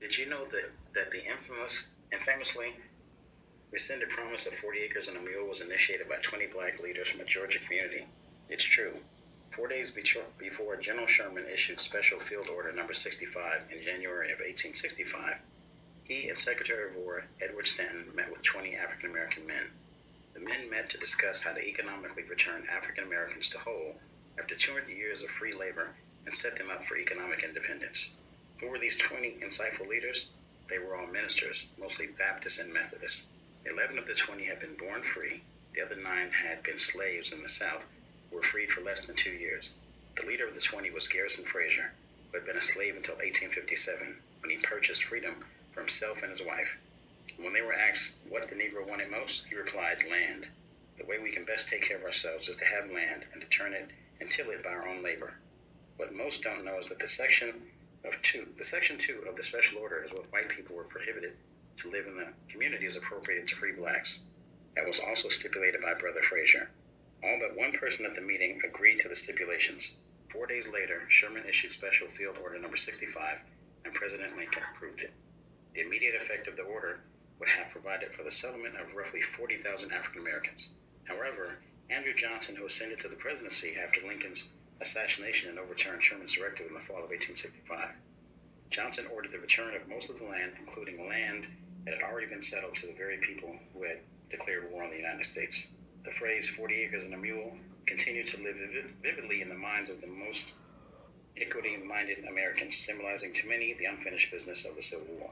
Did you know that the infamously rescinded promise of 40 acres and a mule was initiated by 20 black leaders from a Georgia community? It's true. 4 days before General Sherman issued Special Field Order Number 65 in January of 1865, he and Secretary of War Edward Stanton met with 20 African American men. The men met to discuss how to economically return African Americans to whole after 200 years of free labor and set them up for economic independence. Who were these 20 insightful leaders? They were all ministers, mostly Baptists and Methodists. 11 of the 20 had been born free. The other 9 had been slaves in the South, who were freed for less than 2 years. The leader of the 20 was Garrison Frazier, who had been a slave until 1857, when he purchased freedom for himself and his wife. When they were asked what the Negro wanted most, he replied, land. The way we can best take care of ourselves is to have land and to turn it and till it by our own labor. What most don't know is that the Section 2 of the Special Order is what white people were prohibited to live in the communities appropriated to free blacks. That was also stipulated by Brother Frazier. All but one person at the meeting agreed to the stipulations. 4 days later, Sherman issued Special Field Order Number 65, and President Lincoln approved it. The immediate effect of the order would have provided for the settlement of roughly 40,000 African Americans. However, Andrew Johnson, who ascended to the presidency after Lincoln's assassination and overturned Sherman's directive in the fall of 1865, Johnson ordered the return of most of the land, including land that had already been settled, to the very people who had declared war on the United States. The phrase 40 acres and a mule continued to live vividly in the minds of the most equity-minded Americans, symbolizing to many the unfinished business of the Civil War.